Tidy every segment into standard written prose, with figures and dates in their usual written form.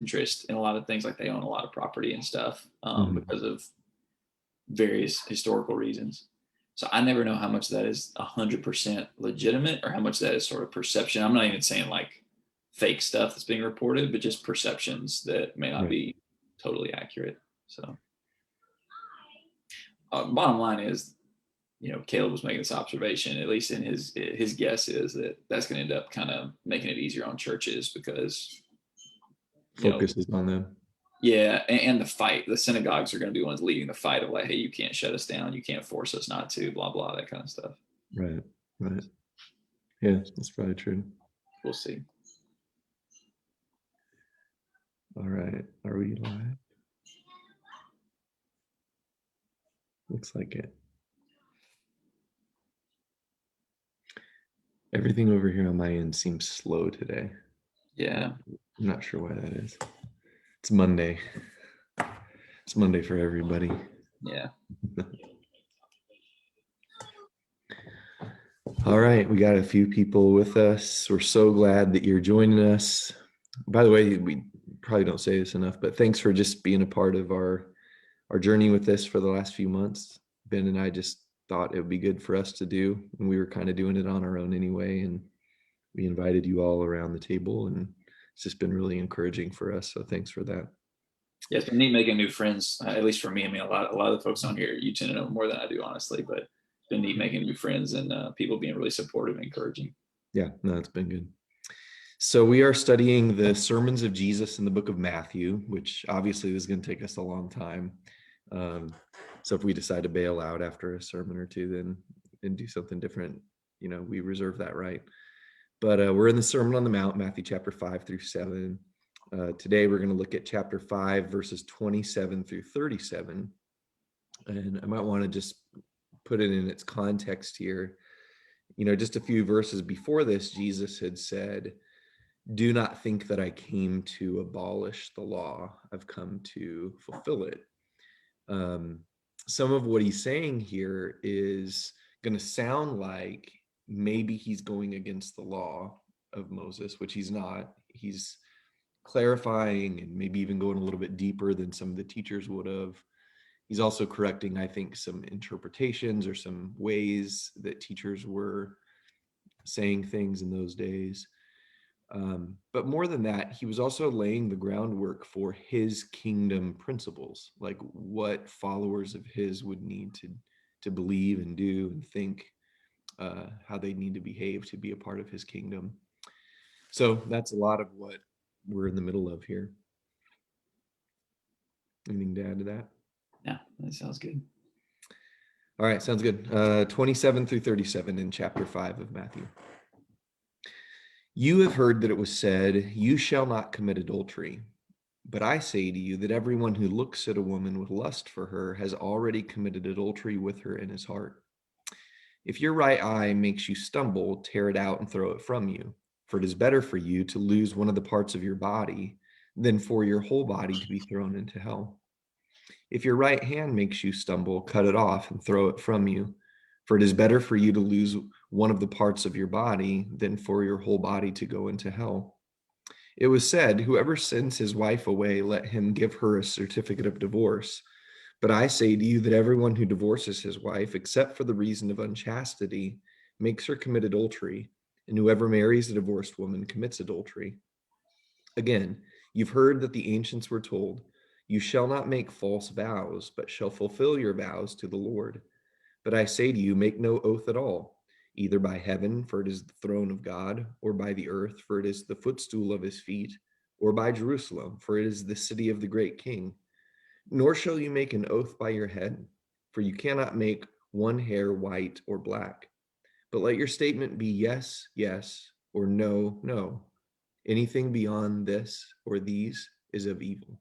interest in a lot of things, like they own a lot of property and stuff Mhm. because of various historical reasons. So I never know how much that is 100% legitimate or how much that is sort of perception. I'm not even saying like fake stuff that's being reported, but just perceptions that may not Right. be totally accurate. So bottom line is, Caleb was making this observation, at least in his guess is that that's going to end up kind of making it easier on churches because, you know, Focuses on them. yeah, and the synagogues are going to be ones leading the fight of like, hey, you can't shut us down, you can't force us not to, blah blah, that kind of stuff. Right. Right. Yeah, that's probably true. We'll see. All right. Are we live? Looks like it. Everything over here on my end seems slow today. Yeah, I'm not sure why that is. It's Monday. It's Monday for everybody. yeah. All right, we got a few people with us. We're so glad that you're joining us. By the way, we probably don't say this enough, but thanks for just being a part of our journey with this for the last few months. Ben and I just thought it would be good for us to do, and we were kind of doing it on our own anyway, and we invited you all around the table, and it's just been really encouraging for us. So thanks for that. Yeah, it's been neat making new friends. At least for me, I mean, a lot of the folks on here, you tend to know more than I do, honestly. But it's been neat making new friends and people being really supportive and encouraging. Yeah, no, it's been good. So we are studying the sermons of Jesus in the book of Matthew, which obviously is going to take us a long time. So if we decide to bail out after a sermon or two, then and do something different, we reserve that right. But we're in the Sermon on the Mount, Matthew chapter 5 through 7. Today we're going to look at chapter 5, verses 27 through 37. And I might want to just put it in its context here. Just a few verses before this, Jesus had said, "Do not think that I came to abolish the law. I've come to fulfill it." Um, some of what he's saying here is going to sound like maybe he's going against the law of Moses, which he's not. He's clarifying and maybe even going a little bit deeper than some of the teachers would have. He's also correcting, I think, some interpretations or some ways that teachers were saying things in those days. But more than that, he was also laying the groundwork for his kingdom principles, like what followers of his would need to believe and do and think, how they need to behave to be a part of his kingdom. So that's a lot of what we're in the middle of here. Anything to add to that? Yeah, that sounds good. All right, sounds good. 27 through 37 in chapter 5 of Matthew. You have heard that it was said, "You shall not commit adultery." But I say to you that everyone who looks at a woman with lust for her has already committed adultery with her in his heart. If your right eye makes you stumble, tear it out and throw it from you. For it is better for you to lose one of the parts of your body than for your whole body to be thrown into hell. If your right hand makes you stumble, cut it off and throw it from you. For it is better for you to lose one of the parts of your body than for your whole body to go into hell. It was said, "Whoever sends his wife away, let him give her a certificate of divorce." But I say to you that everyone who divorces his wife, except for the reason of unchastity, makes her commit adultery, and whoever marries a divorced woman commits adultery. Again, you've heard that the ancients were told, "You shall not make false vows, but shall fulfill your vows to the Lord." But I say to you, make no oath at all, either by heaven, for it is the throne of God, or by the earth, for it is the footstool of his feet, or by Jerusalem, for it is the city of the great king. Nor shall you make an oath by your head, for you cannot make one hair white or black. But let your statement be yes, yes, or no, no. Anything beyond this or these is of evil.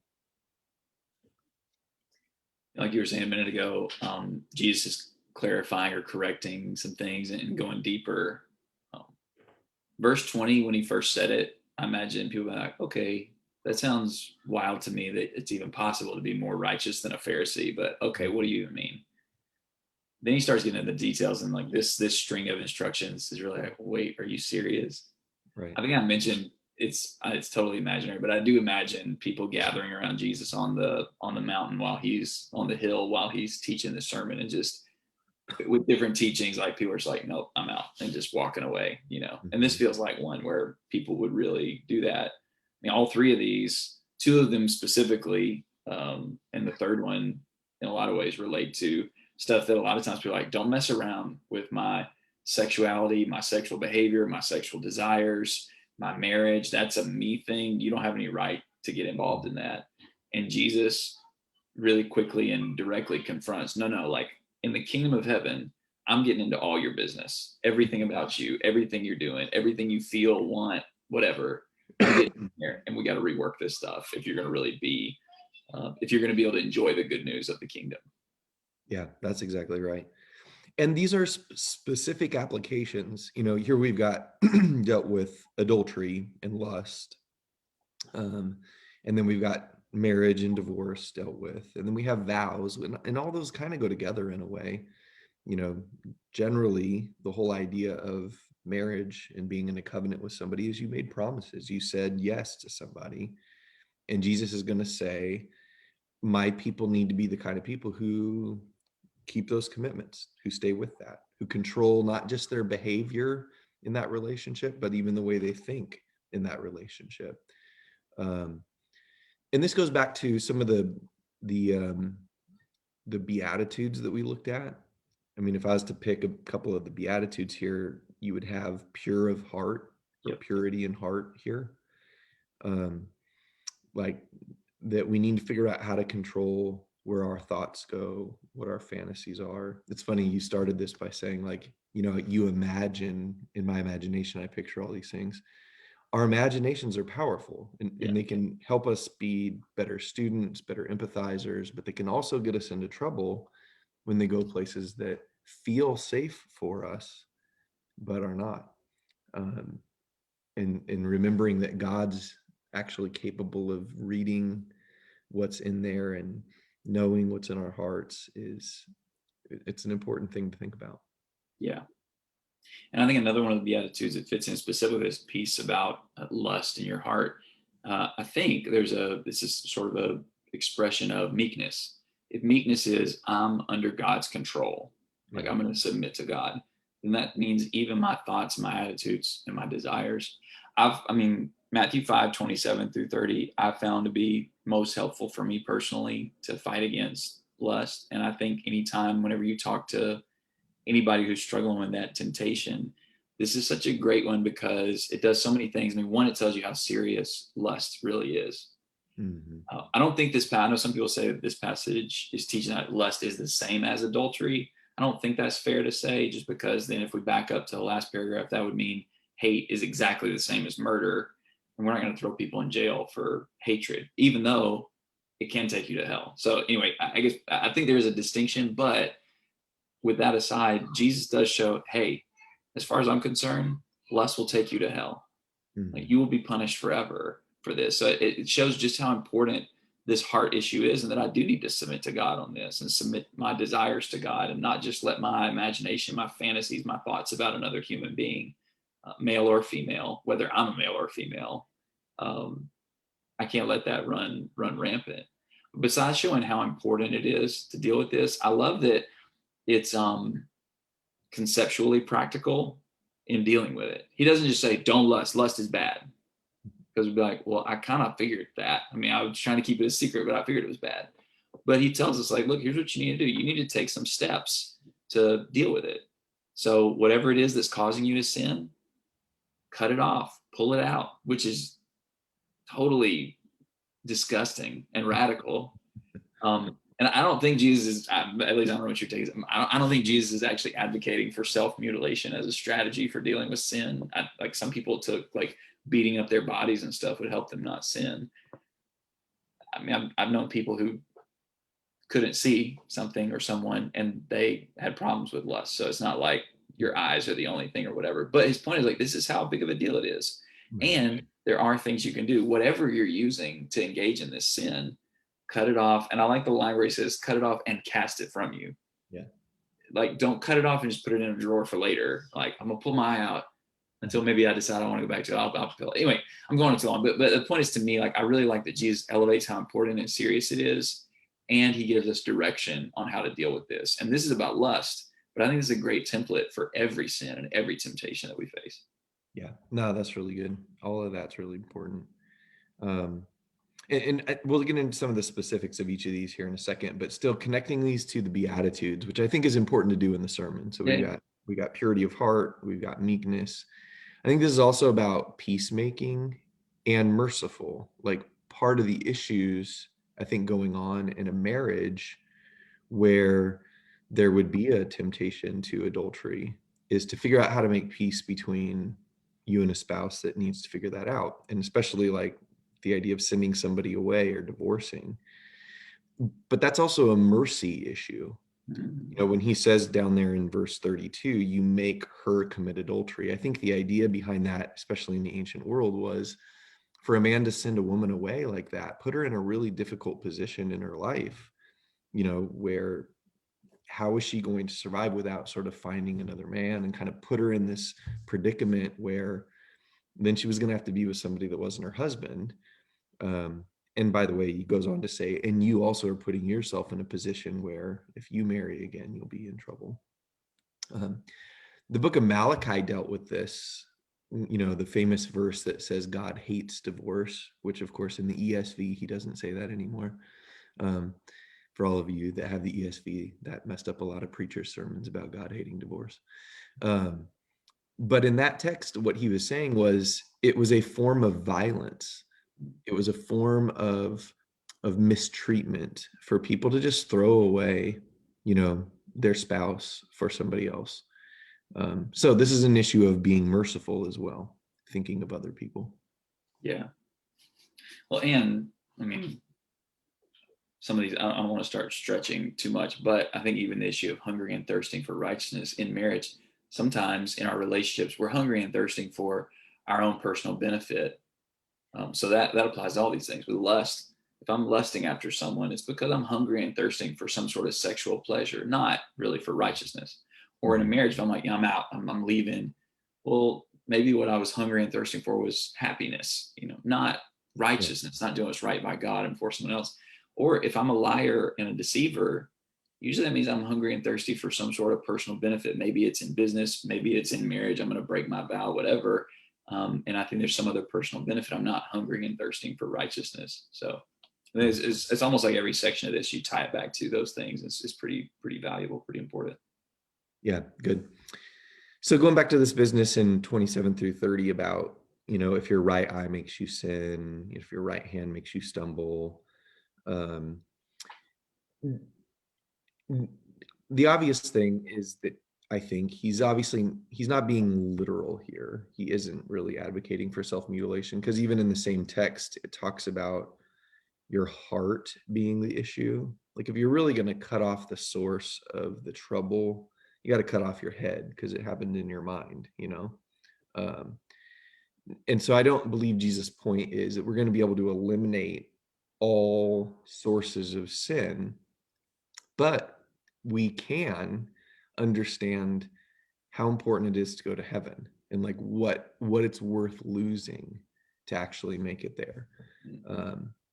Like you were saying a minute ago, Jesus is clarifying or correcting some things and going deeper. Um, Verse 20, when he first said it, I imagine people were like, okay, that sounds wild to me that it's even possible to be more righteous than a Pharisee, but okay, what do you even mean? Then he starts getting into the details and like this string of instructions is really like, wait, are you serious? Right. I think I mentioned it's totally imaginary, but I do imagine people gathering around Jesus on the mountain while he's on the hill while he's teaching the sermon, and just with different teachings, like people are just like, nope, I'm out, and just walking away, you know. And this Mhm. feels like one where people would really do that. I mean, all three of these, two of them specifically, and the third one in a lot of ways relate to stuff that a lot of times people are like, don't mess around with my sexuality, my sexual behavior, my sexual desires, my marriage. That's a me thing. You don't have any right to get involved in that. And Jesus really quickly and directly confronts, no, no, like in the kingdom of heaven, I'm getting into all your business, everything about you, everything you're doing, everything you feel, want, whatever. I'm getting there, and we got to rework this stuff if you're going to really be, if you're going to be able to enjoy the good news of the kingdom. Yeah, that's exactly right. And these are specific applications. You know, here we've got dealt with adultery and lust, um, and then we've got marriage and divorce dealt with, and then we have vows, and all those kind of go together in a way. You know, generally, the whole idea of marriage and being in a covenant with somebody is you made promises, you said yes to somebody, and Jesus is going to say, my people need to be the kind of people who keep those commitments, who stay with that, who control not just their behavior in that relationship, but even the way they think in that relationship. Um, and this goes back to some of the um, the beatitudes that we looked at. I mean, if I was to pick a couple of the beatitudes here, you would have pure of heart, or Yep. purity in heart here. Um, like that we need to figure out how to control where our thoughts go, what our fantasies are. It's funny, you started this by saying, like, you know, you imagine, in my imagination, I picture all these things. Our imaginations are powerful, Yeah. and they can help us be better students, better empathizers, but they can also get us into trouble when they go places that feel safe for us, but are not. Um, and remembering that God's actually capable of reading what's in there and knowing what's in our hearts is, it's an important thing to think about. Yeah. And I think another one of the Beatitudes that fits in specifically this piece about lust in your heart, I think this is sort of a expression of meekness. If meekness is, I'm under God's control, like Yeah. I'm going to submit to God, then that means even my thoughts, my attitudes, and my desires. I mean, Matthew 5:27 through 30, I found to be most helpful for me personally to fight against lust. And I think anytime, whenever you talk to anybody who's struggling with that temptation, this is such a great one because it does so many things. I mean, one, it tells you how serious lust really is. Mm-hmm. I don't think I know some people say that this passage is teaching that lust is the same as adultery. I don't think that's fair to say, just because then if we back up to the last paragraph, that would mean hate is exactly the same as murder. And we're not going to throw people in jail for hatred, even though it can take you to hell. So anyway, I guess I think there is a distinction, but with that aside, Jesus does show, hey, as far as I'm concerned, lust will take you to hell. Like Mm-hmm. you will be punished forever for this. So it shows just how important this heart issue is, and that I do need to submit to God on this and submit my desires to God, and not just let my imagination, my fantasies, my thoughts about another human being, male or female, whether I'm a male or female, um, I can't let that run rampant. Besides showing how important it is to deal with this, I love that it's conceptually practical in dealing with it. He doesn't just say, don't lust, lust is bad. Because we'd be like, well, I kind of figured that. I mean, I was trying to keep it a secret, but I figured it was bad. But he tells us, like, look, here's what you need to do. You need to take some steps to deal with it. So whatever it is that's causing you to sin, cut it off, pull it out, which is totally disgusting and radical. And I don't think Jesus is, at least I don't know what your take is. I don't think Jesus is actually advocating for self-mutilation as a strategy for dealing with sin. Like some people took like beating up their bodies and stuff would help them not sin. I mean, I've known people who couldn't see something or someone and they had problems with lust. So it's not like your eyes are the only thing or whatever. But his point is like, this is how big of a deal it is. Right. And there are things you can do, whatever you're using to engage in this sin, cut it off. And I like the line where he says, cut it off and cast it from you. Yeah. Like, don't cut it off and just put it in a drawer for later. Like, I'm gonna pull my eye out. until maybe I decide I want to go back to it. I'll fulfill it. Anyway, I'm going too long, but the point is, to me, like, I really like that Jesus elevates how important and serious it is, and he gives us direction on how to deal with this. And this is about lust, but I think this is a great template for every sin and every temptation that we face. Yeah, no, that's really good. All of that's really important. Um, and we'll get into some of the specifics of each of these here in a second, but still connecting these to the Beatitudes, which I think is important to do in the sermon. So Yeah. we got purity of heart, we've got meekness. I think this is also about peacemaking and merciful. Like, part of the issues I think going on in a marriage where there would be a temptation to adultery is to figure out how to make peace between you and a spouse that needs to figure that out. And especially like the idea of sending somebody away or divorcing. But that's also a mercy issue. Mhm. You know, when he says down there in verse 32, you make her commit adultery. I think the idea behind that, especially in the ancient world, was for a man to send a woman away like that, put her in a really difficult position in her life, you know, where how is she going to survive without sort of finding another man, and kind of put her in this predicament where then she was going to have to be with somebody that wasn't her husband. Um, and by the way, he goes on to say, and you also are putting yourself in a position where if you marry again, you'll be in trouble. Um, the book of Malachi dealt with this, you know, the famous verse that says God hates divorce, which of course in the ESV, he doesn't say that anymore. Um, for all of you that have the ESV, that messed up a lot of preachers' sermons about God hating divorce. Um, but in that text, what he was saying was it was a form of violence. It was a form of mistreatment for people to just throw away, you know, their spouse for somebody else. So this is an issue of being merciful as well, thinking of other people. Yeah. Well, and I mean, some of these, I don't want to start stretching too much, but I think even the issue of hungering and thirsting for righteousness in marriage, sometimes in our relationships, we're hungry and thirsting for our own personal benefit. So that applies to all these things. With lust, if I'm lusting after someone, it's because I'm hungry and thirsting for some sort of sexual pleasure, not really for righteousness. Or in a Mhm. marriage, if I'm like, yeah, I'm out, I'm leaving. Well, maybe what I was hungry and thirsting for was happiness, not Yeah. righteousness, not doing what's right by God and for someone else. Or if I'm a liar and a deceiver, usually that means I'm hungry and thirsty for some sort of personal benefit. Maybe it's in business, maybe it's in marriage. I'm going to break my vow, whatever. And I think there's some other personal benefit. I'm not hungry and thirsting for righteousness. So it's almost like every section of this, you tie it back to those things. It's pretty valuable, pretty important. Yeah, good. So going back to this business in 27 through 30 about, you know, if your right eye makes you sin, if your right hand makes you stumble, um, the obvious thing is that I think he's not being literal here. He isn't really advocating for self-mutilation, because even in the same text, it talks about your heart being the issue. Like, if you're really going to cut off the source of the trouble, you got to cut off your head because it happened in your mind, you know? Um, and so I don't believe Jesus' point is that we're going to be able to eliminate all sources of sin, but we can understand how important it is to go to heaven, and like what it's worth losing to actually make it there.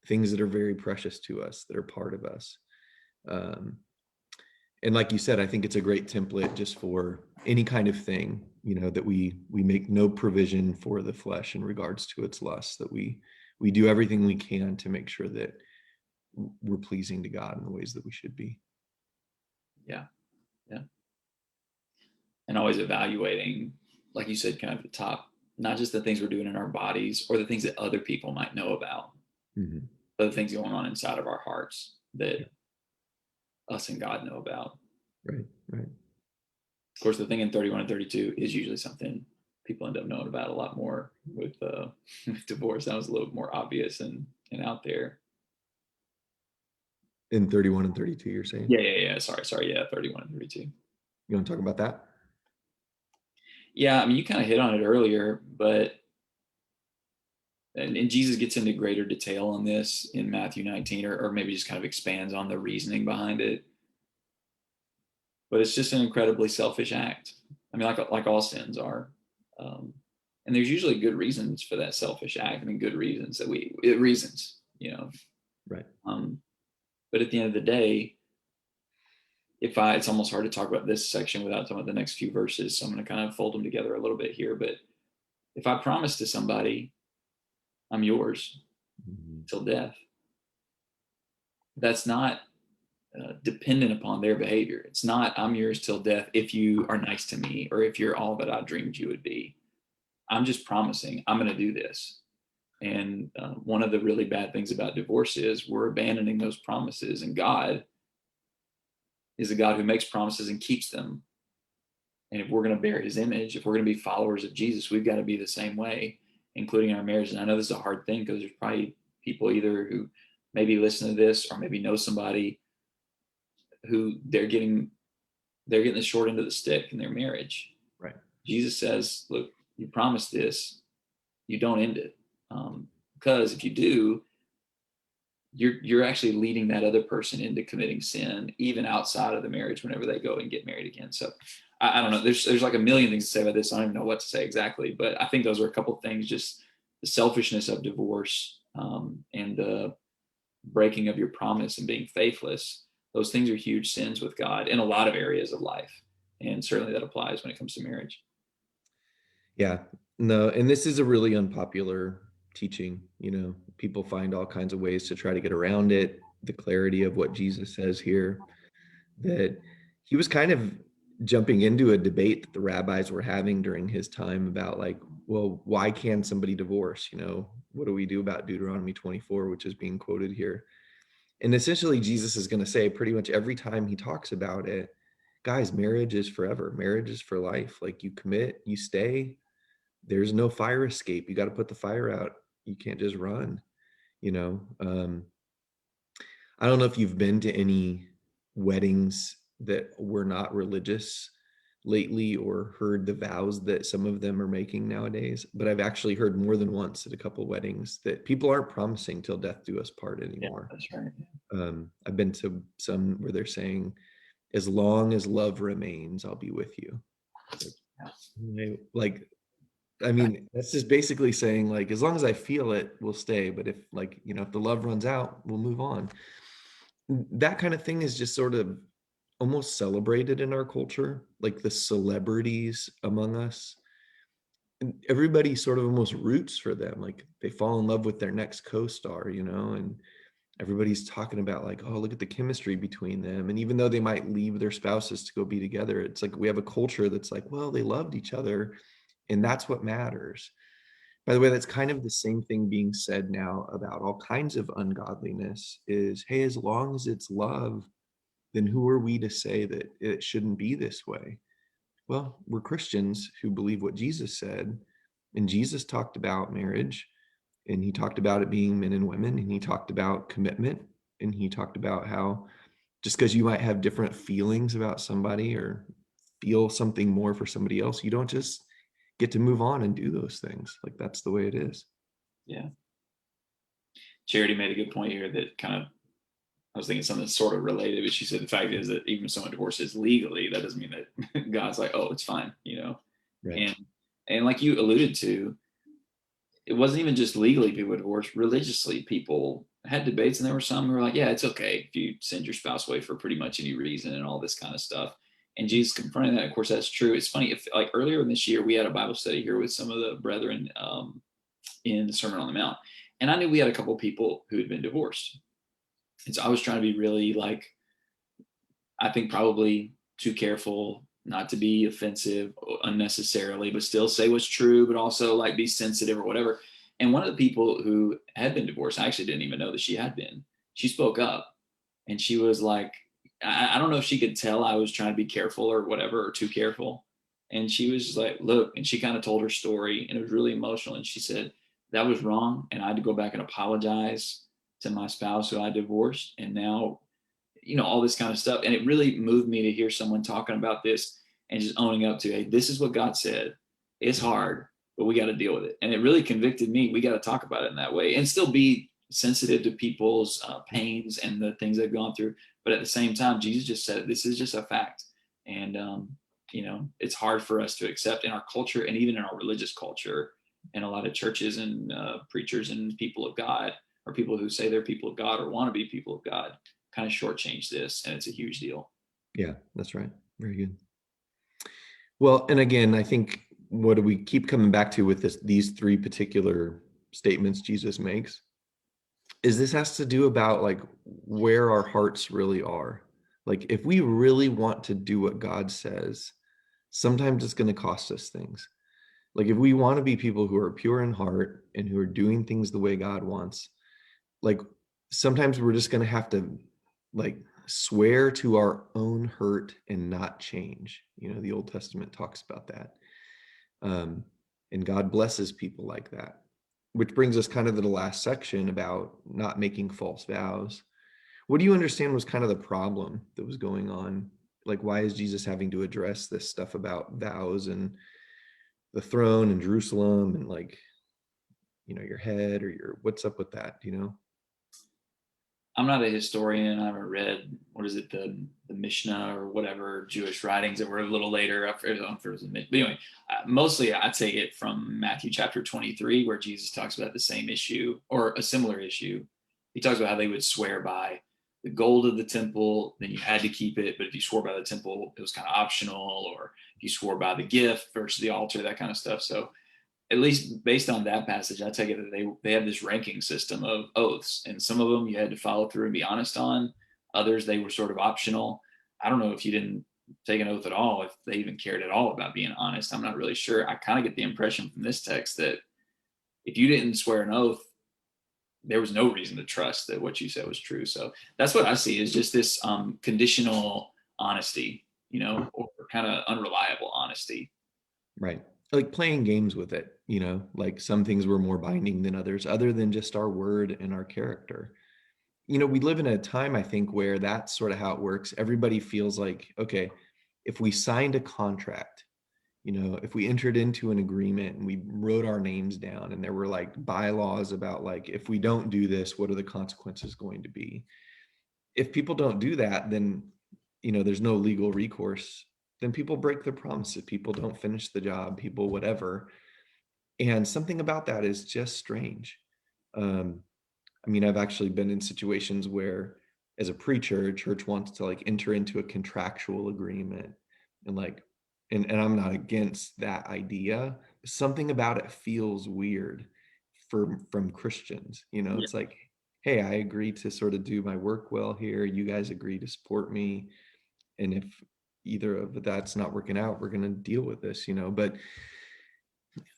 Things that are very precious to us, that are part of us. um, and like you said, I think it's a great template just for any kind of thing, you know, that we make no provision for the flesh in regards to its lust, that we do everything we can to make sure that we're pleasing to God in the ways that we should be. Yeah. Yeah. And always evaluating, like you said, kind of the top, not just the things we're doing in our bodies or the things that other people might know about, Mm-hmm. but the things going on inside of our hearts Yeah. that us and God know about. Right, right. Of course, the thing in 31 and 32 is usually something people end up knowing about a lot more with, with divorce. That was a little more obvious and out there. In 31 and 32, you're saying? Yeah. Sorry. Yeah, 31 and 32. You want to talk about that? Yeah, I mean, you kind of hit on it earlier, but and Jesus gets into greater detail on this in Matthew 19, or maybe just kind of expands on the reasoning behind it. But it's just an incredibly selfish act. I mean, like all sins are. Um, And there's usually good reasons for that selfish act. I mean, good reasons reasons, Right. um, but at the end of the day, it's almost hard to talk about this section without talking about the next few verses. So I'm going to kind of fold them together a little bit here. But if I promise to somebody, I'm yours Mhm. till death, that's not dependent upon their behavior. It's not, I'm yours till death if you are nice to me or if you're all that I dreamed you would be. I'm just promising I'm going to do this. And one of the really bad things about divorce is we're abandoning those promises, and God is a God who makes promises and keeps them. And if we're going to bear his image, if we're going to be followers of Jesus, we've got to be the same way, including our marriage. And I know this is a hard thing because there's probably people either who maybe listen to this or maybe know somebody who they're getting the short end of the stick in their marriage. Right. Jesus says, look, you promised this, you don't end it. Because if you do, you're actually leading that other person into committing sin, even outside of the marriage, whenever they go and get married again. So I don't know. There's like a million things to say about this. I don't even know what to say exactly, but I think those are a couple of things. Just the selfishness of divorce, and the breaking of your promise and being faithless. Those things are huge sins with God in a lot of areas of life, and certainly that applies when it comes to marriage. Yeah. No, and this is a really unpopular teaching. People find all kinds of ways to try to get around it. The clarity of what Jesus says here, that he was kind of jumping into a debate that the rabbis were having during his time about, like, well, why can somebody divorce? What do we do about Deuteronomy 24, which is being quoted here? And essentially, Jesus is going to say pretty much every time he talks about it, guys, marriage is forever. Marriage is for life. Like, you commit, you stay. There's no fire escape. You got to put the fire out. You can't just run. You know, I don't know if you've been to any weddings that were not religious lately or heard the vows that some of them are making nowadays, but I've actually heard more than once at a couple weddings that people aren't promising till death do us part Yeah, anymore. that's right. I've been to some where they're saying, as long as love remains, I'll be with you. Like, I mean, that's just basically saying, like, as long as I feel it, we'll stay. But if, like, if the love runs out, we'll move on. That kind of thing is just sort of almost celebrated in our culture, like the celebrities among us. And everybody sort of almost roots for them. Like, they fall in love with their next co-star, and everybody's talking about, like, oh, look at the chemistry between them. And even though they might leave their spouses to go be together, it's like we have a culture that's like, well, they loved each other, and that's what matters. By the way, that's kind of the same thing being said now about all kinds of ungodliness is, hey, as long as it's love, then who are we to say that it shouldn't be this way? Well, we're Christians who believe what Jesus said. And Jesus talked about marriage, and he talked about it being men and women, and he talked about commitment, and he talked about how just because you might have different feelings about somebody or feel something more for somebody else, you don't just get to move on and do those things. Like, that's the way it is. Yeah. Charity made a good point here that kind of, I was thinking something sort of related, but she said the fact is that even if someone divorces legally, that doesn't mean that God's like, oh, it's fine. Right. And like you alluded to, it wasn't even just legally people divorced, religiously people had debates, and there were some who were like, yeah, it's okay if you send your spouse away for pretty much any reason and all this kind of stuff. And Jesus confronted that. Of course, that's true. It's funny, if like earlier in this year, we had a Bible study here with some of the brethren in the Sermon on the Mount. And I knew we had a couple of people who had been divorced. And so I was trying to be really, like, I think probably too careful not to be offensive unnecessarily, but still say what's true, but also like be sensitive or whatever. And one of the people who had been divorced, I actually didn't even know that she had been. She spoke up, and she was like, I don't know if she could tell I was trying to be careful or whatever, or too careful. And she was just like, look, and she kind of told her story, and it was really emotional. And she said, that was wrong. And I had to go back and apologize to my spouse who I divorced. And now, all this kind of stuff. And it really moved me to hear someone talking about this and just owning up to, hey, this is what God said. It's hard, but we got to deal with it. And it really convicted me. We got to talk about it in that way and still be sensitive to people's pains and the things they've gone through. But at the same time, Jesus just said, this is just a fact. And It's hard for us to accept in our culture and even in our religious culture. And a lot of churches and preachers and people of God, or people who say they're people of God or want to be people of God, kind of shortchange this, and it's a huge deal. Yeah, that's right. Very good. Well, and again, I think what do we keep coming back to with these three particular statements Jesus makes is this has to do about like where our hearts really are. Like if we really want to do what God says, sometimes it's going to cost us things. Like if we want to be people who are pure in heart and who are doing things the way God wants, like sometimes we're just going to have to like swear to our own hurt and not change. The Old Testament talks about that. Um, and God blesses people like that, which brings us kind of to the last section about not making false vows. What do you understand was kind of the problem that was going on? Like, why is Jesus having to address this stuff about vows and the throne and Jerusalem and like, your head or what's up with that, I'm not a historian. I haven't read, what is it, the Mishnah or whatever Jewish writings that were a little later. I don't know if it was but anyway, mostly I take it from Matthew chapter 23, where Jesus talks about the same issue or a similar issue. He talks about how they would swear by the gold of the temple, then you had to keep it. But if you swore by the temple, it was kind of optional. Or if you swore by the gift versus the altar, that kind of stuff. So at least based on that passage, I take it that they have this ranking system of oaths, and some of them you had to follow through and be honest on. Others they were sort of optional. I don't know if you didn't take an oath at all, if they even cared at all about being honest. I'm not really sure. I kind of get the impression from this text that if you didn't swear an oath, there was no reason to trust that what you said was true. So that's what I see is just this conditional honesty, or kind of unreliable honesty. Right. Like playing games with it, like some things were more binding than others, other than just our word and our character. We live in a time, I think, where that's sort of how it works. Everybody feels like, okay, if we signed a contract, if we entered into an agreement and we wrote our names down and there were like bylaws about like, if we don't do this, what are the consequences going to be? If people don't do that, then, there's no legal recourse. Then people break their promises. People don't finish the job, people, whatever. And something about that is just strange. Um, I mean, I've actually been in situations where, as a preacher, church wants to like enter into a contractual agreement and like, and I'm not against that idea. Something about it feels weird from Christians. Yeah. It's like, hey, I agree to sort of do my work well here. You guys agree to support me. And if either of that's not working out, we're going to deal with this, But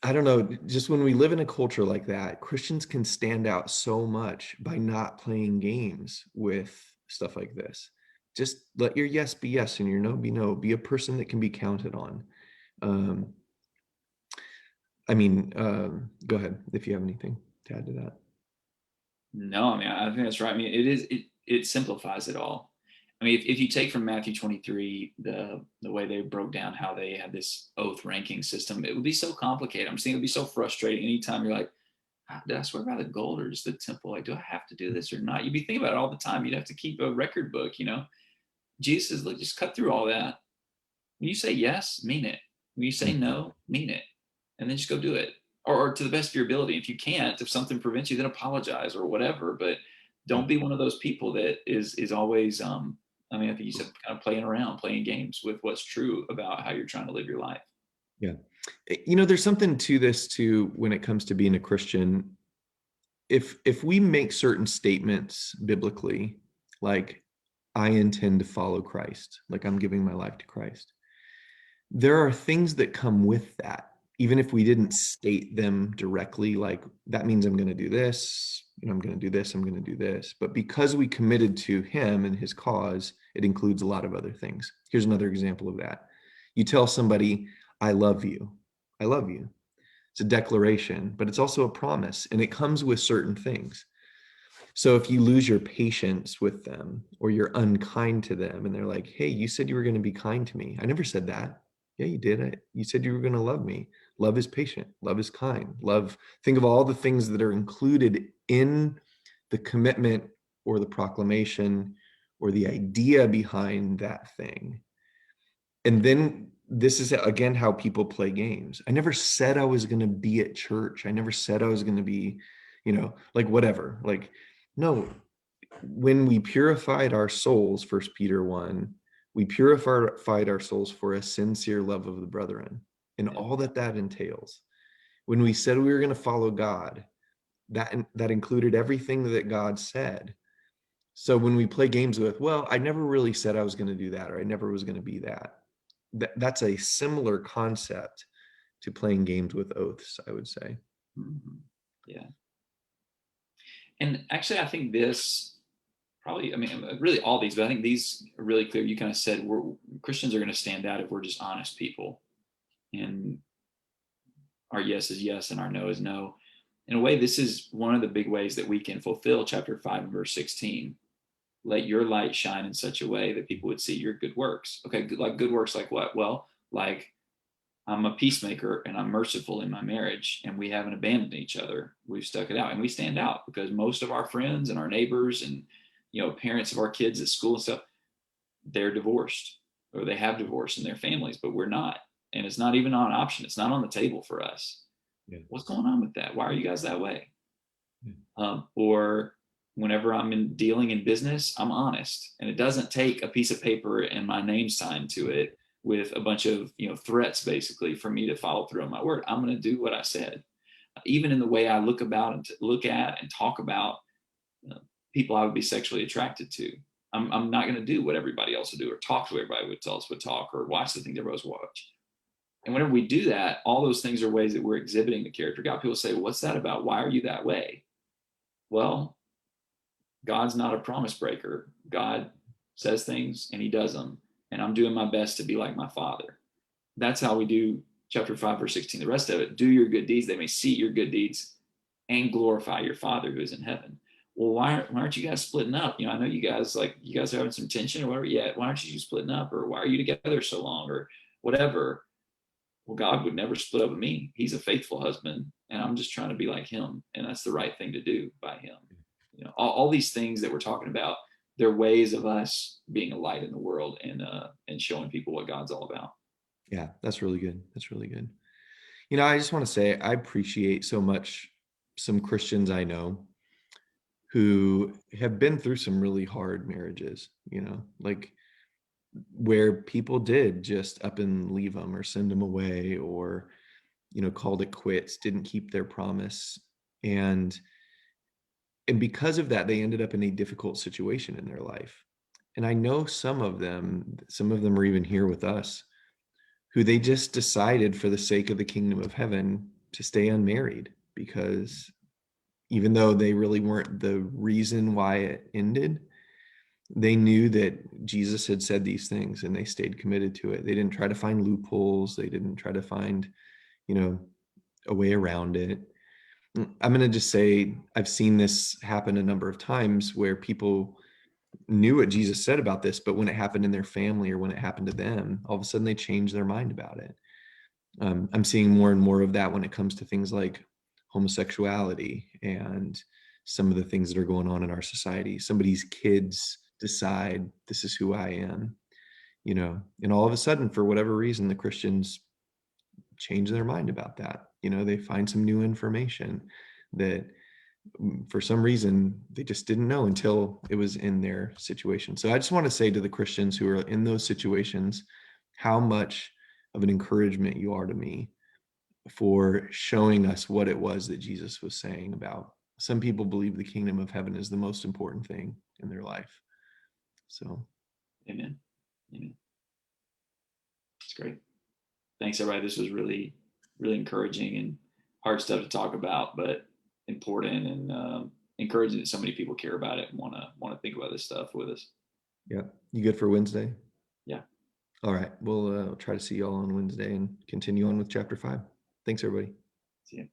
I don't know, just when we live in a culture like that, Christians can stand out so much by not playing games with stuff like this. Just let your yes be yes and your no be no. Be a person that can be counted on. Um, go ahead if you have anything to add to that. No, I mean, I think that's right. I mean, it simplifies it all. I mean, if you take from Matthew 23 the way they broke down how they had this oath ranking system, it would be so complicated. I'm saying it would be so frustrating anytime you're like, did I swear by the gold or just the temple? Like, do I have to do this or not? You'd be thinking about it all the time. You'd have to keep a record book. Jesus says, look, just cut through all that. When you say yes, mean it. When you say no, mean it. And then just go do it. Or to the best of your ability. If you can't, if something prevents you, then apologize or whatever. But Yeah. don't be one of those people that is always I mean, I think you said kind of playing around, playing games with what's true about how you're trying to live your life. Yeah. There's something to this too when it comes to being a Christian. If we make certain statements biblically, like I intend to follow Christ, like I'm giving my life to Christ, there are things that come with that. Even if we didn't state them directly, like that means I'm going to do this, I'm going to do this, I'm going to do this. But because we committed to him and his cause, it includes a lot of other things. Here's another example of that. You tell somebody, I love you. I love you. It's a declaration, but it's also a promise, and it comes with certain things. So if you lose your patience with them or you're unkind to them and they're like, hey, you said you were going to be kind to me. I never said that. Yeah, you did. You said you were going to love me. Love is patient. Love is kind. Love, think of all the things that are included in the commitment or the proclamation or the idea behind that thing. And then this is again how people play games. I never said I was going to be at church. I never said I was going to be, like whatever. Like, no, when we purified our souls, First Peter 1, we purified our souls for a sincere love of the brethren and Yeah. all that that entails. When we said we were going to follow God, that included everything that God said. So when we play games with, well, I never really said I was going to do that, or I never was going to be that. That's a similar concept to playing games with oaths, I would say. Mhm. Yeah. And actually, I think this probably, I mean, really all these, but I think these are really clear. You kind of said Christians are going to stand out if we're just honest people, and our yes is yes and our no is no. In a way, this is one of the big ways that we can fulfill chapter 5 and verse 16. Let your light shine in such a way that people would see your good works. Okay, like good works like what? Well, like I'm a peacemaker and I'm merciful in my marriage, and we haven't abandoned each other. We've stuck it out and we stand out because most of our friends and our neighbors and parents of our kids at school and stuff, they're divorced or they have divorced in their families, but we're not. And it's not even on an option. It's not on the table for us. Yeah. What's going on with that? Why are you guys that way? Yeah. Or whenever I'm dealing in business, I'm honest, and it doesn't take a piece of paper and my name signed to it with a bunch of threats basically for me to follow through on my word. I'm going to do what I said, even in the way I look at and talk about people I would be sexually attracted to. I'm not going to do what everybody else would do or talk to everybody else would talk or watch the things everybody else watch. And whenever we do that, all those things are ways that we're exhibiting the character of God. People say, what's that about? Why are you that way? Well, God's not a promise breaker. God says things and he does them. And I'm doing my best to be like my Father. That's how we do chapter 5, verse 16. The rest of it, do your good deeds. They may see your good deeds and glorify your Father who is in heaven. Well, why aren't you guys splitting up? I know you guys are having some tension or whatever. Yeah, why aren't you splitting up? Or why are you together so long? Or whatever. Well, God would never split up with me. He's a faithful husband, and I'm just trying to be like him. And that's the right thing to do by him. All these things that we're talking about, they're ways of us being a light in the world and showing people what God's all about. Yeah, that's really good. That's really good. I just want to say I appreciate so much some Christians I know who have been through some really hard marriages, like where people did just up and leave them or send them away or, called it quits, didn't keep their promise. And because of that, they ended up in a difficult situation in their life. And I know some of them are even here with us, who they just decided for the sake of the kingdom of heaven to stay unmarried, because even though they really weren't the reason why it ended, they knew that Jesus had said these things and they stayed committed to it. They didn't try to find loopholes. They didn't try to find, you know, a way around it. I'm going to just say I've seen this happen a number of times where people knew what Jesus said about this, but when it happened in their family or when it happened to them, all of a sudden they changed their mind about it. I'm seeing more and more of that when it comes to things like homosexuality and some of the things that are going on in our society. Somebody's kids decide this is who I am, and all of a sudden, for whatever reason, the Christians change their mind about that. They find some new information that for some reason they just didn't know until it was in their situation. So I just want to say to the Christians who are in those situations, how much of an encouragement you are to me for showing us what it was that Jesus was saying about some people believe the kingdom of heaven is the most important thing in their life. So, Amen. Amen. It's great. Thanks, everybody. This was really, really encouraging and hard stuff to talk about, but important and encouraging that so many people care about it and want to think about this stuff with us. yeah, you good for Wednesday? Yeah. All right, we'll try to see you all on Wednesday and continue on with chapter 5. Thanks, everybody. See you.